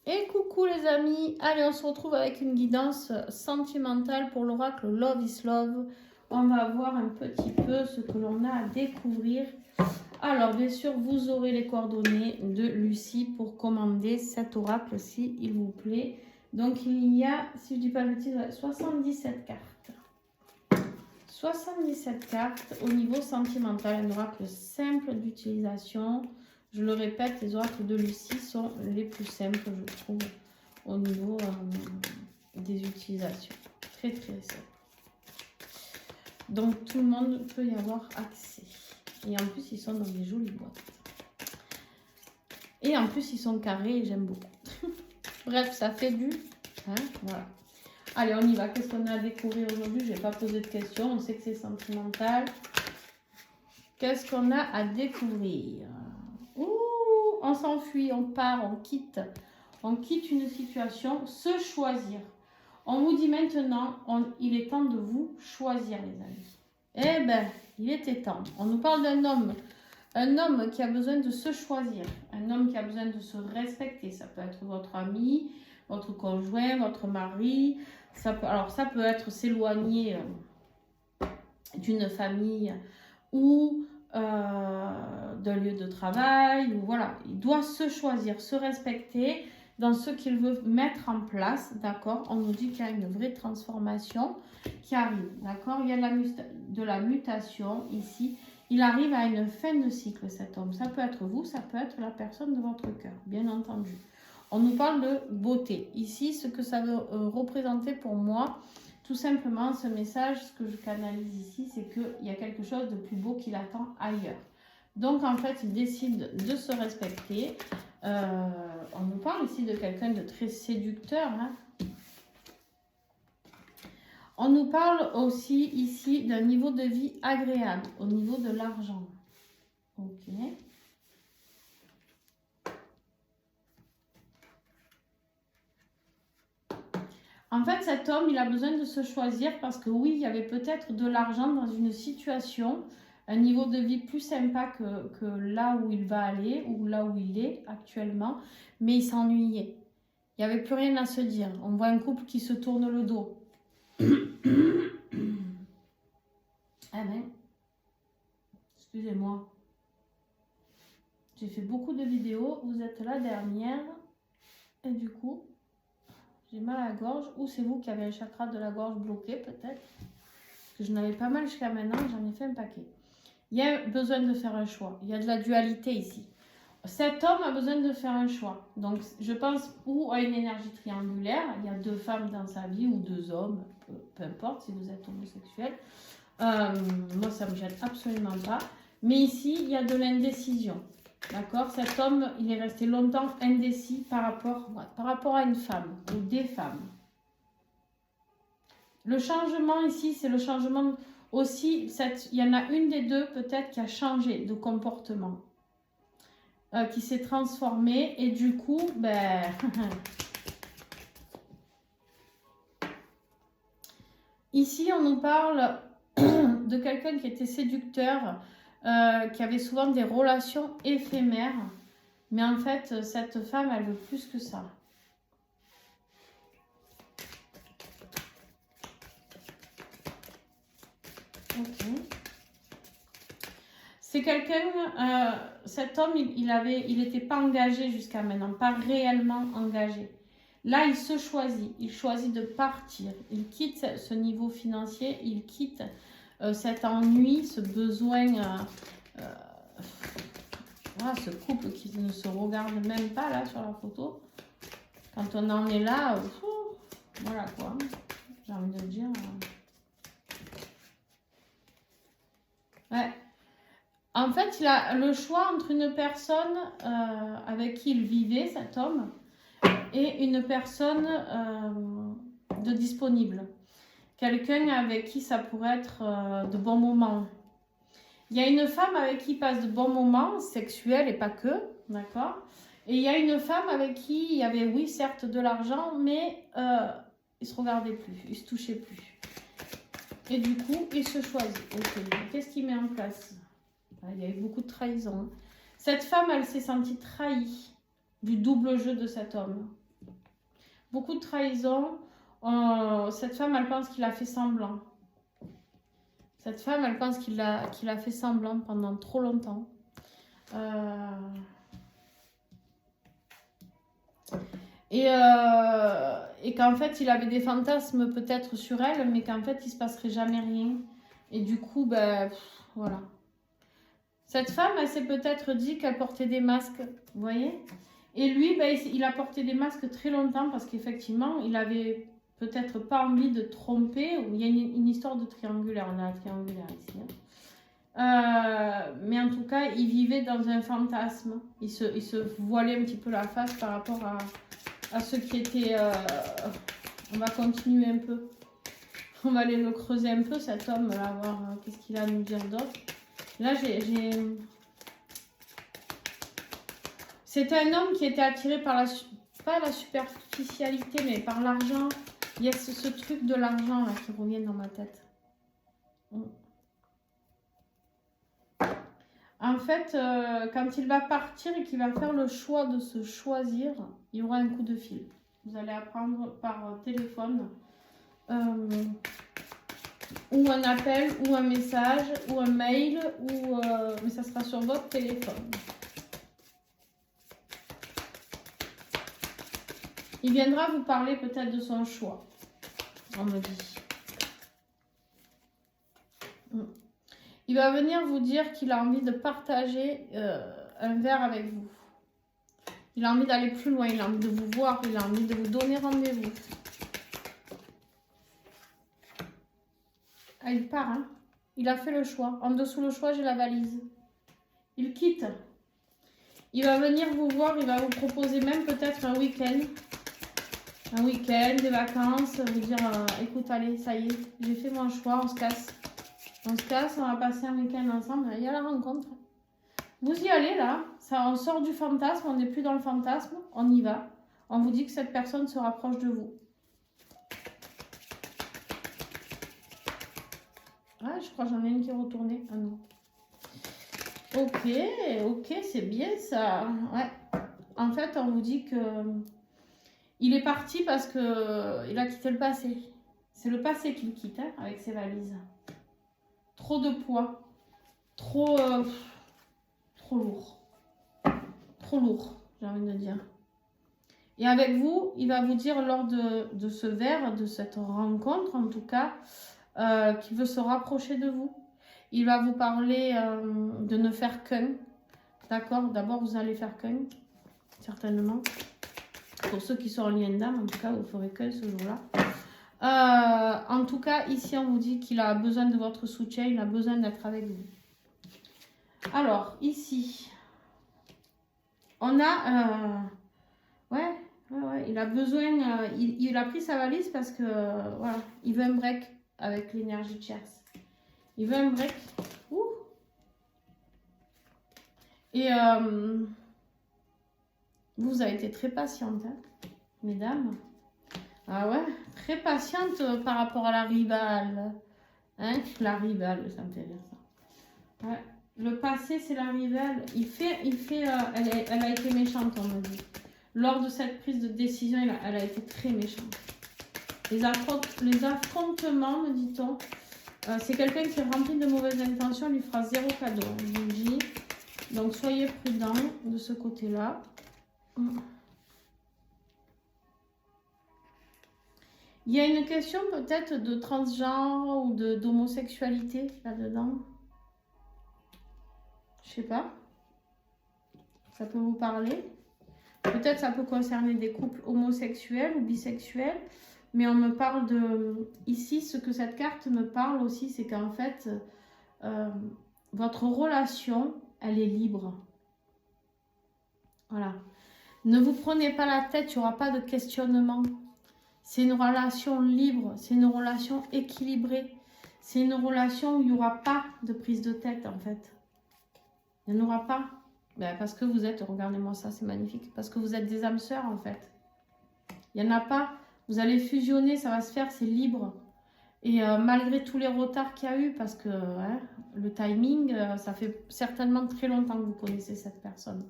Et coucou les amis, allez on se retrouve avec une guidance sentimentale pour l'oracle Love is Love. On va voir un petit peu ce que l'on a à découvrir. Alors bien sûr vous aurez les coordonnées de Lucie pour commander cet oracle s'il vous plaît. Donc il y a, si je ne dis pas de bêtises, 77 cartes. 77 cartes au niveau sentimental, un oracle simple d'utilisation. Je le répète, les oracles de Lucie sont les plus simples, je trouve, au niveau des utilisations. Très, très simple. Donc, tout le monde peut y avoir accès. Et en plus, ils sont dans des jolies boîtes. Et en plus, ils sont carrés et j'aime beaucoup. Bref, ça fait du... Hein, voilà. Allez, on y va. Qu'est-ce qu'on a à découvrir aujourd'hui? Je n'ai pas posé de questions. On sait que c'est sentimental. Qu'est-ce qu'on a à découvrir? On s'enfuit, on part, on quitte une situation, se choisir. On vous dit maintenant, il est temps de vous choisir les amis. Eh ben, il était temps. On nous parle d'un homme qui a besoin de se choisir, un homme qui a besoin de se respecter. Ça peut être votre ami, votre conjoint, votre mari. Ça peut être s'éloigner d'une famille ou d'un lieu de travail, ou voilà, il doit se choisir, se respecter dans ce qu'il veut mettre en place, d'accord. On nous dit qu'il y a une vraie transformation qui arrive, d'accord. Il y a de la mutation ici, il arrive à une fin de cycle cet homme, ça peut être vous, ça peut être la personne de votre cœur, bien entendu. On nous parle de beauté, ici ce que ça veut représenter pour moi. Tout simplement, ce message, ce que je canalise ici, c'est qu'il y a quelque chose de plus beau qui l'attend ailleurs. Donc, en fait, il décide de se respecter. On nous parle ici de quelqu'un de très séducteur. Hein. On nous parle aussi ici d'un niveau de vie agréable, au niveau de l'argent. Ok. En fait, cet homme, il a besoin de se choisir parce que oui, il y avait peut-être de l'argent dans une situation, un niveau de vie plus sympa que là où il va aller ou là où il est actuellement, mais il s'ennuyait. Il n'y avait plus rien à se dire. On voit un couple qui se tourne le dos. Ah ben, excusez-moi. J'ai fait beaucoup de vidéos, vous êtes la dernière, et du coup... J'ai mal à la gorge, ou c'est vous qui avez un chakra de la gorge bloqué peut-être. Parce que je n'avais pas mal jusqu'à maintenant, j'en ai fait un paquet. Il y a besoin de faire un choix, il y a de la dualité ici. Cet homme a besoin de faire un choix. Donc je pense ou à une énergie triangulaire, il y a deux femmes dans sa vie ou deux hommes, peu importe si vous êtes homosexuel. Moi ça ne me gêne absolument pas. Mais ici il y a de l'indécision. D'accord, cet homme, il est resté longtemps indécis par rapport à une femme ou des femmes. Le changement ici, c'est le changement aussi, il y en a une des deux peut-être qui a changé de comportement, qui s'est transformée et du coup, ben... Ici, on nous parle de quelqu'un qui était séducteur, qui avait souvent des relations éphémères. Mais en fait, cette femme, elle veut plus que ça. Ok. C'est quelqu'un, cet homme, il n'était pas engagé jusqu'à maintenant, pas réellement engagé. Là, il se choisit, il choisit de partir. Il quitte ce niveau financier, il quitte cet ennui, ce besoin... Voilà, ce couple qui ne se regarde même pas là sur la photo. Quand on en est là, voilà quoi. J'ai envie de dire. Ouais. En fait, il a le choix entre une personne avec qui il vivait, cet homme, et une personne de disponible. Quelqu'un avec qui ça pourrait être de bons moments. Il y a une femme avec qui il passe de bons moments, sexuels et pas que, d'accord. Et il y a une femme avec qui il y avait, oui, certes, de l'argent, mais ils ne se regardaient plus, ils ne se touchaient plus. Et du coup, il se choisit. Ok, qu'est-ce qu'il met en place? Il y a eu beaucoup de trahison. Cette femme, elle s'est sentie trahie du double jeu de cet homme. beaucoup de trahison. Cette femme, elle pense qu'il a fait semblant. Cette femme, elle pense qu'il a fait semblant pendant trop longtemps. Et qu'en fait, il avait des fantasmes peut-être sur elle, mais qu'en fait, il se passerait jamais rien. Et du coup, ben, voilà. Cette femme, elle s'est peut-être dit qu'elle portait des masques, vous voyez? Et lui, ben, il a porté des masques très longtemps parce qu'effectivement, il avait peut-être pas envie de tromper. Il y a une histoire de triangulaire, on a un triangulaire ici. Mais en tout cas, il vivait dans un fantasme. Il se voilait un petit peu la face par rapport à ce qui était... On va continuer un peu. On va aller le creuser un peu, cet homme, là, voir qu'est-ce qu'il a à nous dire d'autre. Là, C'était un homme qui était attiré par pas la superficialité, mais par l'argent. Il y a ce truc de l'argent là qui revient dans ma tête. En fait, quand il va partir et qu'il va faire le choix de se choisir, il y aura un coup de fil. Vous allez apprendre par téléphone, ou un appel, ou un message, ou un mail, mais ça sera sur votre téléphone. Il viendra vous parler peut-être de son choix, on me dit. Il va venir vous dire qu'il a envie de partager un verre avec vous. Il a envie d'aller plus loin, il a envie de vous voir, il a envie de vous donner rendez-vous. Ah, il part, hein. Il a fait le choix. En dessous le choix, j'ai la valise. Il quitte. Il va venir vous voir, il va vous proposer même peut-être un week-end. Un week-end, des vacances, vous dire écoute, allez, ça y est, j'ai fait mon choix, on se casse. On se casse, on va passer un week-end ensemble. Il y a la rencontre. Vous y allez là, ça, on sort du fantasme, on n'est plus dans le fantasme, on y va. On vous dit que cette personne se rapproche de vous. Ah, je crois que j'en ai une qui est retournée. Ah non. Ok, c'est bien ça. Ouais. En fait, on vous dit que il est parti parce que il a quitté le passé. C'est le passé qu'il quitte, hein, avec ses valises. Trop de poids. Trop lourd. Trop lourd, j'ai envie de dire. Et avec vous, il va vous dire lors de ce verre, de cette rencontre en tout cas, qu'il veut se rapprocher de vous. Il va vous parler de ne faire qu'un. D'accord? D'abord, vous allez faire qu'un, certainement. Pour ceux qui sont en lien d'âme, en tout cas, vous ne ferez qu'un ce jour-là. En tout cas, ici, on vous dit qu'il a besoin de votre soutien, il a besoin d'être avec vous. Alors, ici, on a... ouais, il a besoin... il a pris sa valise parce que, voilà, il veut un break avec l'énergie de Tierce. Il veut un break. Ouh. Et vous avez été très patiente, hein, mesdames. Ah ouais, très patiente par rapport à la rivale. Hein, la rivale, ça me fait rire ça. Ouais. Le passé, c'est la rivale. Elle a été méchante, on me dit. Lors de cette prise de décision, elle a été très méchante. Les affrontements, me dit-on, c'est quelqu'un qui est rempli de mauvaises intentions, lui fera zéro cadeau, je vous dis. Donc, soyez prudents de ce côté-là. Il y a une question peut-être de transgenre ou d'homosexualité là-dedans. Je sais pas. Ça peut vous parler. Peut-être ça peut concerner des couples homosexuels ou bisexuels. Mais on me parle de... Ici, ce que cette carte me parle aussi, c'est qu'en fait, votre relation, elle est libre. Voilà. Ne vous prenez pas la tête, il n'y aura pas de questionnement. C'est une relation libre, c'est une relation équilibrée. C'est une relation où il n'y aura pas de prise de tête, en fait. Il n'y en aura pas. Ben, parce que vous êtes, regardez-moi ça, c'est magnifique. Parce que vous êtes des âmes sœurs, en fait. Il n'y en a pas. Vous allez fusionner, ça va se faire, c'est libre. Et malgré tous les retards qu'il y a eu, parce que le timing, ça fait certainement très longtemps que vous connaissez cette personne.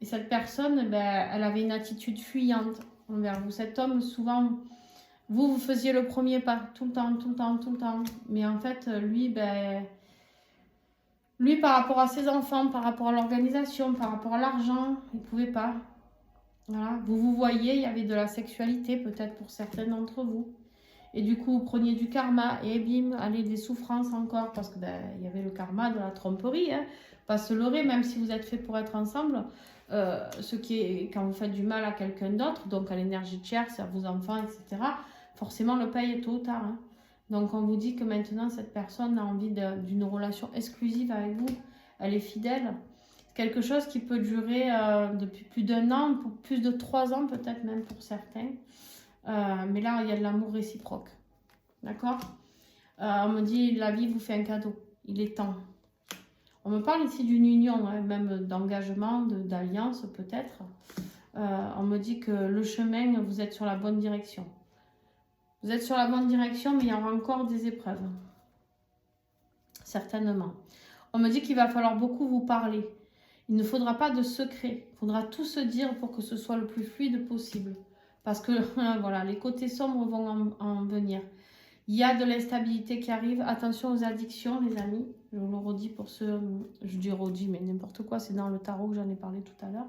Et cette personne, ben, elle avait une attitude fuyante. envers vous. Cet homme, souvent, vous faisiez le premier pas, tout le temps, tout le temps, tout le temps. Mais en fait, lui, ben, lui, par rapport à ses enfants, par rapport à l'organisation, par rapport à l'argent, il ne pouvait pas. Voilà. Vous voyez, il y avait de la sexualité, peut-être pour certains d'entre vous. Et du coup, vous preniez du karma et bim, allez, des souffrances encore. Parce que ben, il y avait le karma de la tromperie. Hein. Pas se leurrer, même si vous êtes fait pour être ensemble. Ce qui est quand vous faites du mal à quelqu'un d'autre, donc à l'énergie tierce, à vos enfants, etc., forcément le paye tôt ou tard. Hein. Donc on vous dit que maintenant cette personne a envie d'une relation exclusive avec vous. Elle est fidèle. C'est quelque chose qui peut durer depuis plus d'1 an, pour plus de 3 ans peut-être même pour certains. Mais là, il y a de l'amour réciproque. D'accord. On me dit, la vie vous fait un cadeau. Il est temps. On me parle ici d'une union, hein, même d'engagement, d'alliance peut-être. On me dit que le chemin, vous êtes sur la bonne direction. Vous êtes sur la bonne direction, mais il y aura encore des épreuves. Certainement. On me dit qu'il va falloir beaucoup vous parler. Il ne faudra pas de secret. Il faudra tout se dire pour que ce soit le plus fluide possible. Parce que voilà, les côtés sombres vont en venir. Il y a de l'instabilité qui arrive. Attention aux addictions, les amis. Je vous le redis pour ceux... Je dis redis, mais n'importe quoi. C'est dans le tarot que j'en ai parlé tout à l'heure.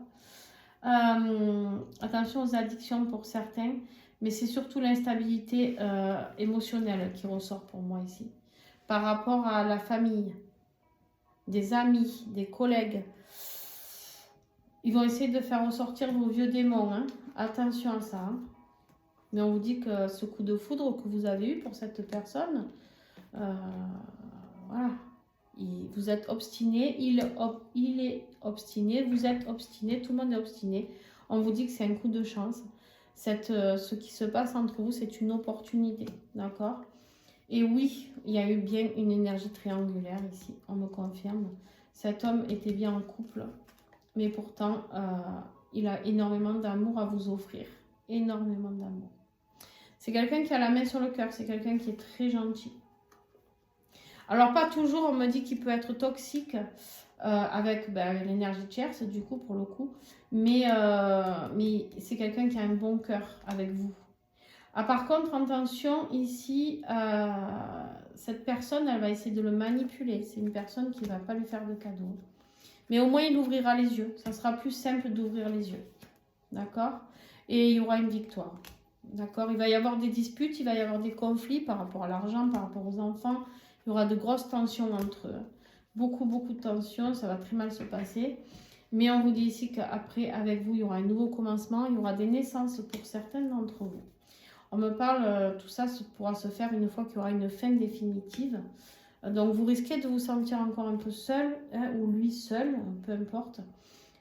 Attention aux addictions pour certains. Mais c'est surtout l'instabilité émotionnelle qui ressort pour moi ici. Par rapport à la famille, des amis, des collègues. Ils vont essayer de faire ressortir vos vieux démons. Hein. Attention à ça. Hein. Mais on vous dit que ce coup de foudre que vous avez eu pour cette personne, voilà. Vous êtes obstiné, il est obstiné, vous êtes obstiné, tout le monde est obstiné. On vous dit que c'est un coup de chance. Ce qui se passe entre vous, c'est une opportunité. D'accord? Et oui, il y a eu bien une énergie triangulaire ici, on me confirme. Cet homme était bien en couple, mais pourtant, il a énormément d'amour à vous offrir. Énormément d'amour. C'est quelqu'un qui a la main sur le cœur, c'est quelqu'un qui est très gentil. Alors, pas toujours, on me dit qu'il peut être toxique avec l'énergie tierce, du coup, pour le coup. Mais c'est quelqu'un qui a un bon cœur avec vous. Ah, par contre, attention, ici, cette personne, elle va essayer de le manipuler. C'est une personne qui ne va pas lui faire de cadeaux. Mais au moins, il ouvrira les yeux. Ça sera plus simple d'ouvrir les yeux. D'accord? Et il y aura une victoire. D'accord? Il va y avoir des disputes, il va y avoir des conflits par rapport à l'argent, par rapport aux enfants. Il y aura de grosses tensions entre eux. Beaucoup, beaucoup de tensions. Ça va très mal se passer. Mais on vous dit ici qu'après, avec vous, il y aura un nouveau commencement. Il y aura des naissances pour certains d'entre vous. On me parle, tout ça pourra se faire une fois qu'il y aura une fin définitive. Donc, vous risquez de vous sentir encore un peu seul, hein, ou lui seul, peu importe.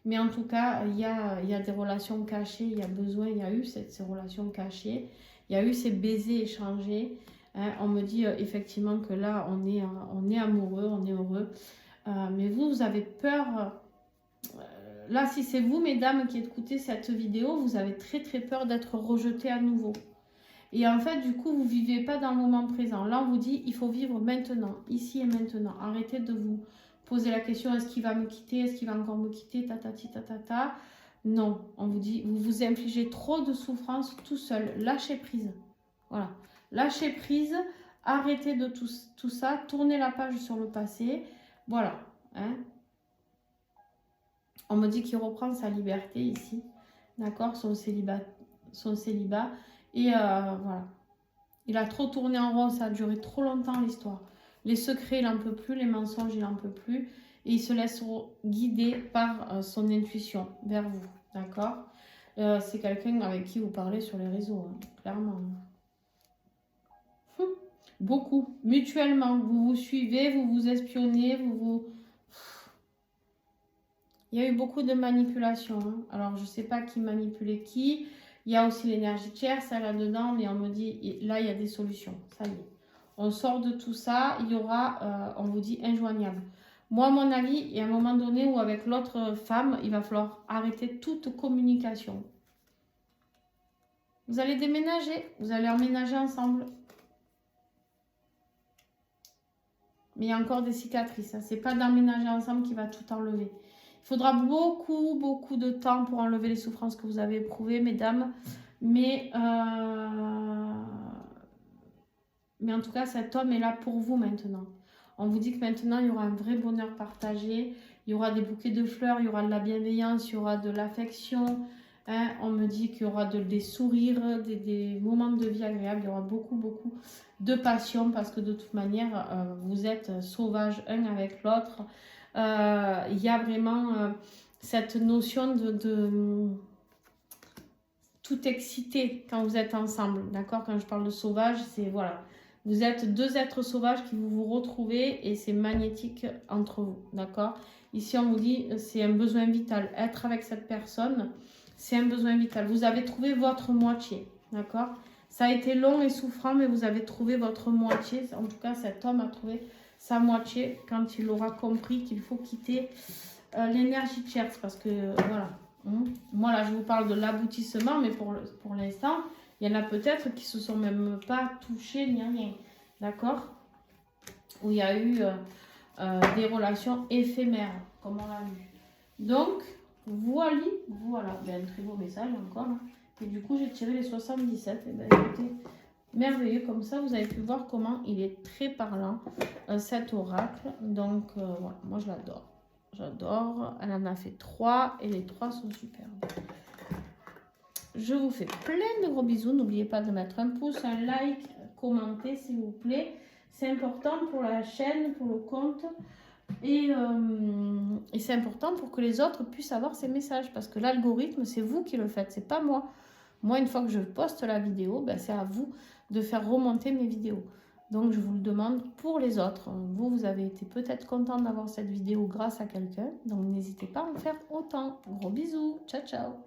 Mais en tout cas, il y a des relations cachées, il y a besoin, il y a eu ces relations cachées, il y a eu ces baisers échangés. Hein. On me dit effectivement que là, on est amoureux, on est heureux. Mais vous avez peur. Là, si c'est vous, mesdames, qui écoutez cette vidéo, vous avez très très peur d'être rejeté à nouveau. Et en fait, du coup, vous ne vivez pas dans le moment présent. Là, on vous dit, il faut vivre maintenant, ici et maintenant. Arrêtez de vous poser la question, est-ce qu'il va me quitter? Est-ce qu'il va encore me quitter? Tatati, tatata. Non, on vous dit, vous vous infligez trop de souffrance tout seul. Lâchez prise. Voilà. Lâchez prise, arrêtez de tout ça, tournez la page sur le passé. Voilà. Hein? On me dit qu'il reprend sa liberté ici. D'accord? Son célibat. Et voilà. Il a trop tourné en rond, ça a duré trop longtemps l'histoire. Les secrets, il n'en peut plus, les mensonges, il n'en peut plus. Et il se laisse guider par son intuition vers vous. D'accord? C'est quelqu'un avec qui vous parlez sur les réseaux, hein, clairement. Beaucoup, mutuellement. Vous vous suivez, vous vous espionnez, Il y a eu beaucoup de manipulation. Hein. Alors, je ne sais pas qui manipulait qui. Il y a aussi l'énergie tierce là-dedans, mais on me dit, là, il y a des solutions. Ça y est. On sort de tout ça, il y aura, on vous dit, injoignable. Moi, à mon avis, il y a un moment donné où avec l'autre femme, il va falloir arrêter toute communication. Vous allez déménager, vous allez emménager ensemble. Mais il y a encore des cicatrices. Hein. Ce n'est pas d'emménager ensemble qui va tout enlever. Il faudra beaucoup, beaucoup de temps pour enlever les souffrances que vous avez éprouvées, mesdames. Mais en tout cas, cet homme est là pour vous maintenant. On vous dit que maintenant, il y aura un vrai bonheur partagé. Il y aura des bouquets de fleurs, il y aura de la bienveillance, il y aura de l'affection. Hein. On me dit qu'il y aura des sourires, des moments de vie agréables. Il y aura beaucoup, beaucoup de passion parce que de toute manière, vous êtes sauvages un avec l'autre. Il y a vraiment cette notion de tout excité quand vous êtes ensemble. D'accord? Quand je parle de sauvage, c'est voilà. Vous êtes deux êtres sauvages qui vous retrouvez et c'est magnétique entre vous, d'accord? Ici, on vous dit c'est un besoin vital. Être avec cette personne, c'est un besoin vital. Vous avez trouvé votre moitié, d'accord? Ça a été long et souffrant, mais vous avez trouvé votre moitié. En tout cas, cet homme a trouvé sa moitié quand il aura compris qu'il faut quitter l'énergie tierce. Parce que, voilà. Moi, là, je vous parle de l'aboutissement, mais pour l'instant... Il y en a peut-être qui se sont même pas touchés ni rien, d'accord? Où il y a eu des relations éphémères, comme on l'a vu. Donc, voilà, ben, un très beau message encore. Hein. Et du coup, j'ai tiré les 77. Et ben, écoutez, merveilleux, comme ça, vous avez pu voir comment il est très parlant, cet oracle. Donc, voilà, moi je l'adore. J'adore. Elle en a fait 3 et les 3 sont superbes. Je vous fais plein de gros bisous. N'oubliez pas de mettre un pouce, un like, commenter s'il vous plaît. C'est important pour la chaîne, pour le compte. Et c'est important pour que les autres puissent avoir ces messages. Parce que l'algorithme, c'est vous qui le faites, c'est pas moi. Moi, une fois que je poste la vidéo, ben, c'est à vous de faire remonter mes vidéos. Donc, je vous le demande pour les autres. Vous avez été peut-être content d'avoir cette vidéo grâce à quelqu'un. Donc, n'hésitez pas à en faire autant. Gros bisous. Ciao, ciao.